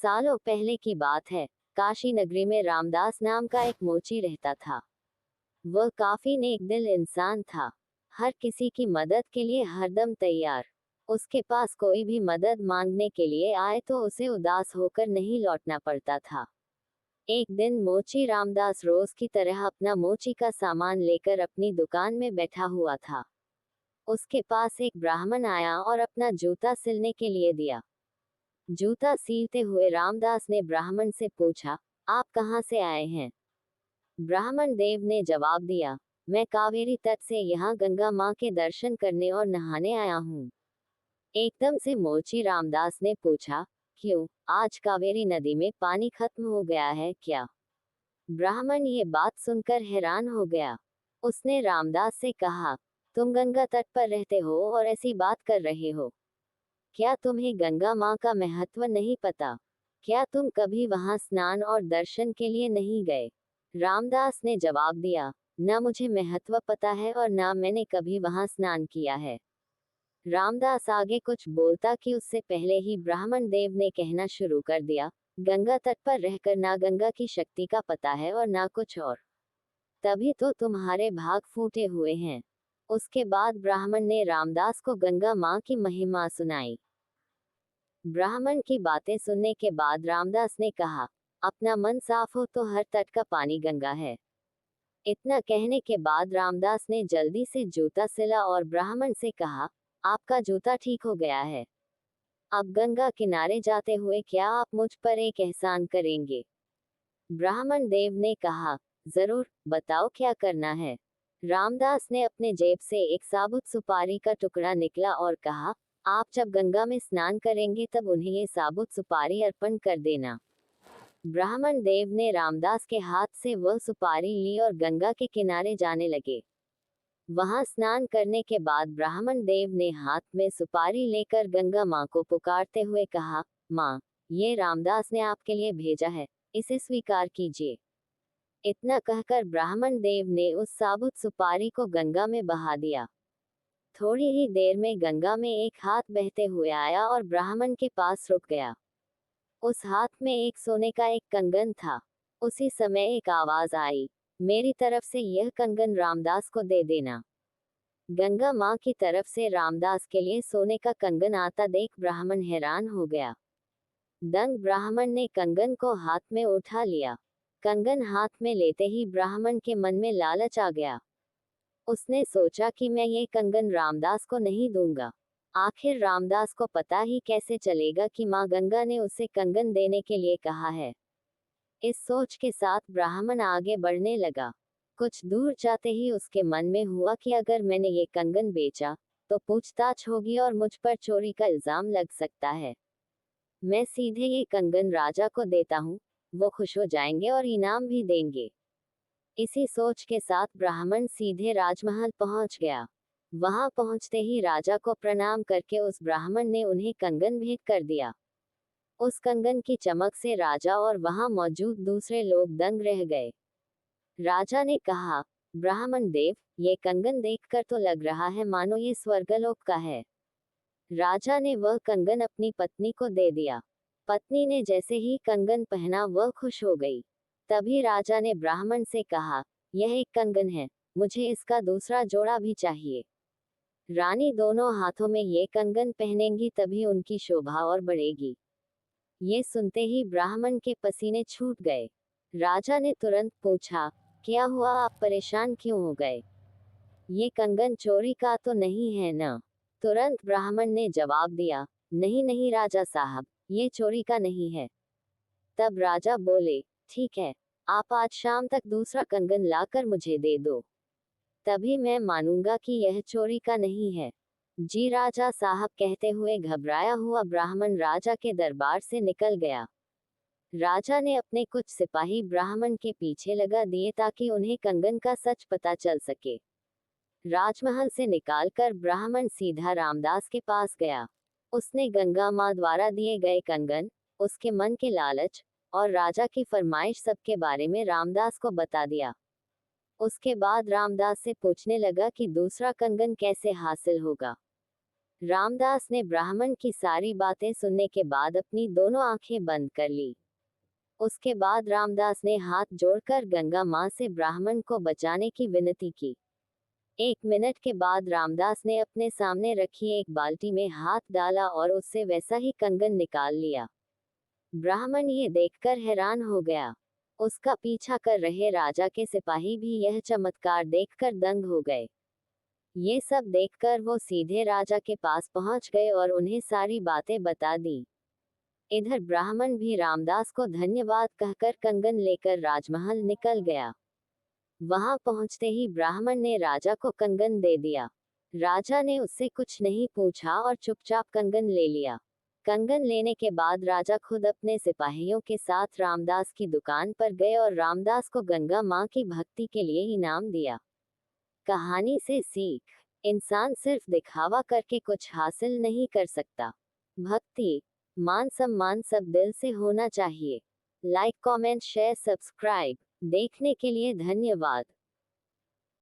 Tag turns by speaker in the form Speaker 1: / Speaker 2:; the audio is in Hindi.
Speaker 1: सालों पहले की बात है। काशी नगरी में रामदास नाम का एक मोची रहता था। वह काफी नेक दिल इंसान था। हर किसी की मदद के लिए हरदम तैयार। उसके पास कोई भी मदद मांगने के लिए आए तो उसे उदास होकर नहीं लौटना पड़ता था। एक दिन मोची रामदास रोज की तरह अपना मोची का सामान लेकर अपनी दुकान में बैठा हुआ था। उसके पास एक ब्राह्मण आया और अपना जूता सिलने के लिए दिया। जूता सीलते हुए रामदास ने ब्राह्मण से पूछा, आप कहाँ से आए हैं? ब्राह्मण देव ने जवाब दिया, मैं कावेरी तट से यहाँ गंगा माँ के दर्शन करने और नहाने आया हूँ। एकदम से मोची रामदास ने पूछा, क्यों, आज कावेरी नदी में पानी खत्म हो गया है क्या? ब्राह्मण ये बात सुनकर हैरान हो गया। उसने रामदास से कहा, तुम गंगा तट पर रहते हो और ऐसी बात कर रहे हो। क्या तुम्हें गंगा माँ का महत्व नहीं पता? क्या तुम कभी वहां स्नान और दर्शन के लिए नहीं गए? रामदास ने जवाब दिया, न मुझे महत्व पता है और न मैंने कभी वहां स्नान किया है। रामदास आगे कुछ बोलता कि उससे पहले ही ब्राह्मण देव ने कहना शुरू कर दिया, गंगा तट पर रहकर ना गंगा की शक्ति का पता है और ना कुछ और। तभी तो तुम्हारे भाग फूटे हुए हैं। उसके बाद ब्राह्मण ने रामदास को गंगा माँ की महिमा सुनाई। ब्राह्मण की बातें सुनने के बाद रामदास ने कहा, अपना मन साफ हो तो हर तट का पानी गंगा है। इतना कहने के बाद रामदास ने जल्दी से जूता सिला और ब्राह्मण से कहा, आपका जूता ठीक हो गया है। अब गंगा किनारे जाते हुए क्या आप मुझ पर एक एहसान करेंगे? ब्राह्मण देव ने कहा, जरूर, बताओ क्या करना है। रामदास ने अपने जेब से एक साबुत सुपारी का टुकड़ा निकला और कहा, आप जब गंगा में स्नान करेंगे तब उन्हें ये साबुत सुपारी अर्पण कर देना। ब्राह्मण देव ने रामदास के हाथ से वह सुपारी ली और गंगा के किनारे जाने लगे। वहां स्नान करने के बाद ब्राह्मण देव ने हाथ में सुपारी लेकर गंगा माँ को पुकारते हुए कहा, माँ, ये रामदास ने आपके लिए भेजा है, इसे स्वीकार कीजिए। इतना कहकर ब्राह्मण देव ने उस साबुत सुपारी को गंगा में बहा दिया। थोड़ी ही देर में गंगा में एक हाथ बहते हुए आया और ब्राह्मण के पास रुक गया। उस हाथ में एक सोने का एक कंगन था। उसी समय एक आवाज आई, मेरी तरफ से यह कंगन रामदास को दे देना। गंगा माँ की तरफ से रामदास के लिए सोने का कंगन आता देख ब्राह्मण हैरान हो गया। दंग ब्राह्मण ने कंगन को हाथ में उठा लिया। कंगन हाथ में लेते ही ब्राह्मण के मन में लालच आ गया। उसने सोचा कि मैं ये कंगन रामदास को नहीं दूंगा। आखिर रामदास को पता ही कैसे चलेगा कि माँ गंगा ने उसे कंगन देने के लिए कहा है। इस सोच के साथ ब्राह्मण आगे बढ़ने लगा। कुछ दूर जाते ही उसके मन में हुआ कि अगर मैंने ये कंगन बेचा तो पूछताछ होगी और मुझ पर चोरी का इल्जाम लग सकता है। मैं सीधे ये कंगन राजा को देता हूँ, वो खुश हो जाएंगे और इनाम भी देंगे। इसी सोच के साथ ब्राह्मण सीधे राजमहल पहुंच गया। वहां पहुंचते ही राजा को प्रणाम करके उस ब्राह्मण ने उन्हें कंगन भेंट कर दिया। उस कंगन की चमक से राजा और वहां मौजूद दूसरे लोग दंग रह गए। राजा ने कहा, ब्राह्मण देव, ये कंगन देखकर तो लग रहा है मानो ये स्वर्गलोक का है। राजा ने वह कंगन अपनी पत्नी को दे दिया। पत्नी ने जैसे ही कंगन पहना वह खुश हो गई। तभी राजा ने ब्राह्मण से कहा, यह एक कंगन है, मुझे इसका दूसरा जोड़ा भी चाहिए। रानी दोनों हाथों में ये कंगन पहनेंगी तभी उनकी शोभा और बढ़ेगी। ये सुनते ही ब्राह्मण के पसीने छूट गए। राजा ने तुरंत पूछा, क्या हुआ, आप परेशान क्यों हो गए? ये कंगन चोरी का तो नहीं है न? तुरंत ब्राह्मण ने जवाब दिया, नहीं नहीं राजा साहब, ये चोरी का नहीं है। तब राजा बोले, ठीक है, आप आज शाम तक दूसरा कंगन लाकर मुझे दे दो, तभी मैं मानूंगा कि यह चोरी का नहीं है। जी राजा साहब, कहते हुए घबराया हुआ ब्राह्मण राजा के दरबार से निकल गया। राजा ने अपने कुछ सिपाही ब्राह्मण के पीछे लगा दिए ताकि उन्हें कंगन का सच पता चल सके। राजमहल से निकालकर ब्राह्मण सीधा रामदास के पास गया। उसने गंगा माँ द्वारा दिए गए कंगन, उसके मन के लालच और राजा की फरमाइश सबके बारे में रामदास को बता दिया। उसके बाद रामदास से पूछने लगा कि दूसरा कंगन कैसे हासिल होगा। रामदास ने ब्राह्मण की सारी बातें सुनने के बाद अपनी दोनों आंखें बंद कर ली। उसके बाद रामदास ने हाथ जोड़कर गंगा मां से ब्राह्मण को बचाने की विनती की। 1 मिनट के बाद रामदास ने अपने सामने रखी एक बाल्टी में हाथ डाला और उससे वैसा ही कंगन निकाल लिया। ब्राह्मण ये देखकर हैरान हो गया। उसका पीछा कर रहे राजा के सिपाही भी यह चमत्कार देखकर दंग हो गए। ये सब देखकर वो सीधे राजा के पास पहुंच गए और उन्हें सारी बातें बता दी। इधर ब्राह्मण भी रामदास को धन्यवाद कहकर कंगन लेकर राजमहल निकल गया। वहां पहुंचते ही ब्राह्मण ने राजा को कंगन दे दिया। राजा ने उससे कुछ नहीं पूछा और चुपचाप कंगन ले लिया। कंगन लेने के बाद राजा खुद अपने सिपाहियों के साथ रामदास की दुकान पर गए और रामदास को गंगा मां की भक्ति के लिए इनाम दिया। कहानी से सीख: इंसान सिर्फ दिखावा करके कुछ हासिल नहीं कर सकता। भक्ति, मान सम्मान सब दिल से होना चाहिए। Like, comment, share, subscribe. देखने के लिए धन्यवाद।